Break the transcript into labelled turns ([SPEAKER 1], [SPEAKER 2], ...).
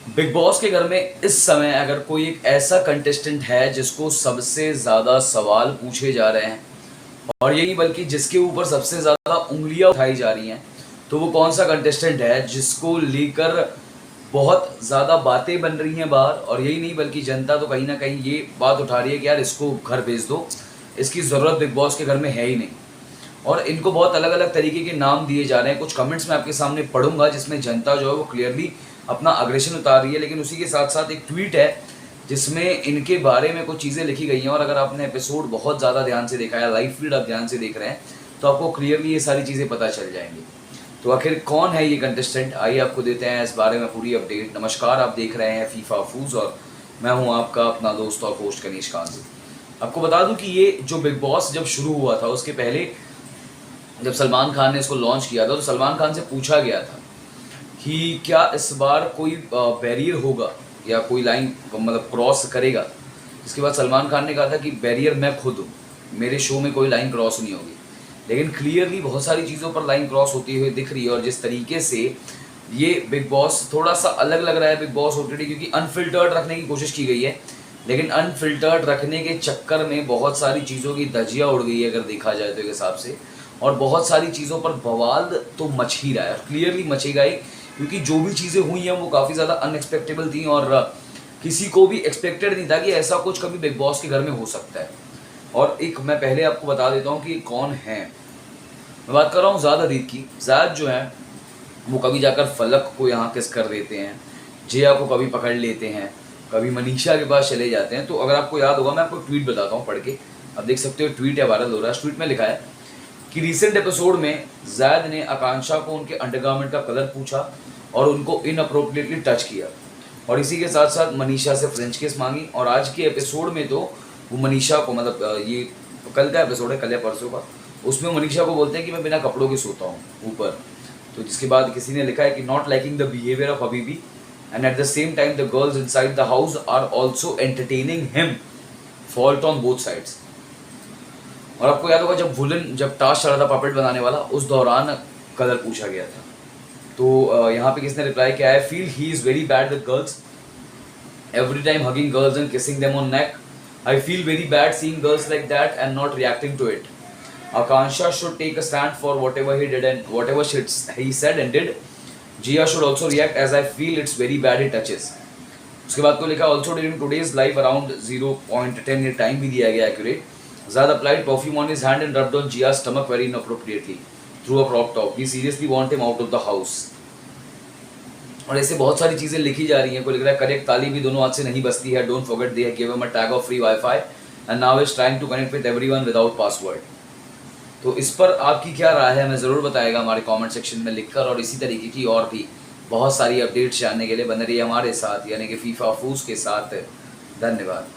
[SPEAKER 1] Big boss के घर में इस समय अगर कोई एक ऐसा कंटेस्टेंट है जिसको सबसे ज़्यादा सवाल पूछे जा रहे हैं और यही बल्कि जिसके ऊपर सबसे ज़्यादा उंगलियां उठाई जा रही हैं, तो वो कौन सा कंटेस्टेंट है जिसको लेकर बहुत ज़्यादा बातें बन रही हैं बाहर। और यही नहीं बल्कि जनता तो कहीं ना कहीं ये बात उठा रही है कि यार इसको घर भेज दो, इसकी ज़रूरत बिग बॉस के घर में है ही नहीं। और इनको बहुत अलग अलग तरीके के नाम दिए जा रहे हैं। कुछ कमेंट्स मैं आपके सामने पढ़ूंगा जिसमें जनता जो है वो क्लियरली अपना अग्रेशन उतार रही है, लेकिन उसी के साथ साथ एक ट्वीट है जिसमें इनके बारे में कुछ चीज़ें लिखी गई हैं। और अगर आपने एपिसोड बहुत ज़्यादा ध्यान से देखा है, लाइव फीड आप ध्यान से देख रहे हैं, तो आपको क्लियरली ये सारी चीज़ें पता चल जाएंगी। तो आखिर कौन है ये कंटेस्टेंट, आइए आपको देते हैं इस बारे में पूरी अपडेट। नमस्कार, आप देख रहे हैं फीफा फूज और मैं हूँ आपका अपना दोस्त और होस्ट कनीश कांजी। आपको बता दूं कि ये जो बिग बॉस जब शुरू हुआ था उसके पहले जब सलमान खान ने इसको लॉन्च किया था तो सलमान खान से पूछा गया था कि क्या इस बार कोई बैरियर होगा या कोई लाइन मतलब क्रॉस करेगा। इसके बाद सलमान खान ने कहा था कि बैरियर मैं खुद हूँ, मेरे शो में कोई लाइन क्रॉस नहीं होगी। लेकिन क्लियरली बहुत सारी चीज़ों पर लाइन क्रॉस होती हुई दिख रही है। और जिस तरीके से ये बिग बॉस थोड़ा सा अलग लग रहा है बिग बॉस ओटीटी, क्योंकि अनफिल्टर्ड रखने की कोशिश की गई है, लेकिन अनफिल्टर्ड रखने के चक्कर में बहुत सारी चीज़ों की धज्जियाँ उड़ गई है अगर देखा जाए तो एक हिसाब से। और बहुत सारी चीज़ों पर बवाल तो मच ही रहा है, क्लियरली मचेगा ही, क्योंकि जो भी चीज़ें हुई हैं वो काफ़ी ज़्यादा अनएक्सपेक्टेबल थी और किसी को भी एक्सपेक्टेड नहीं था कि ऐसा कुछ कभी बिग बॉस के घर में हो सकता है। और एक मैं पहले आपको बता देता हूँ कि कौन है। मैं बात कर रहा हूँ ज़्यादा दीद की। ज़ायद जो है वो कभी जाकर फलक को यहाँ किस कर देते हैं, जिया को कभी पकड़ लेते हैं, कभी मनीषा के पास चले जाते हैं। तो अगर आपको याद होगा, मैं आपको ट्वीट बताता हूँ पढ़ के, आप देख सकते हो ट्वीट है वायरल हो रहा है। ट्वीट में लिखा है कि रिसेंट एपिसोड में ज़ायद ने आकांक्षा को उनके अंडरगारमेंट का कलर पूछा और उनको इनअप्रोप्रिएटली टच किया, और इसी के साथ साथ मनीषा से फ्रेंच किस मांगी। और आज के एपिसोड में तो वो मनीषा को मतलब ये कल का एपिसोड है, कल या परसों का, उसमें मनीषा को बोलते हैं कि मैं बिना कपड़ों के सोता हूँ ऊपर। तो जिसके बाद किसी ने लिखा है कि not liking the behaviour of Habibi and at the same time the girls inside the house are also entertaining him, fault on both sides. और आपको याद होगा जब टास्क चल रहा था पपेट बनाने वाला, उस दौरान कलर पूछा गया था। तो यहाँ पे किसने रिप्लाई किया है, feel he is very bad with girls, every time hugging girls and kissing them on neck, I feel very bad seeing girls like that and not reacting to it. Akansha should take a stand for whatever he did and whatever he said and did. Jia should also react as I feel it's very bad it touches. उसके बाद को लिखा also during today's live around 0.10 ये time भी दिया गया accurate. Zad applied perfume on his hand and rubbed on Jia's stomach very inappropriately through a crop top. We seriously want him out of the house. और ऐसे बहुत सारी चीज़ें लिखी जा रही हैं। कोई लिख रहा है करेक्ट ताली भी दोनों हाथ से नहीं बजती है, don't forget they give him a tag of free wifi and now is trying to connect with everyone without password. तो इस पर आपकी क्या राय है, हमें ज़रूर बताएगा हमारे कमेंट सेक्शन में लिखकर। और इसी तरीके की और भी बहुत सारी अपडेट्स जानने के लिए बने रहिए हमारे साथ, यानी कि फीफा फूज के साथ। धन्यवाद।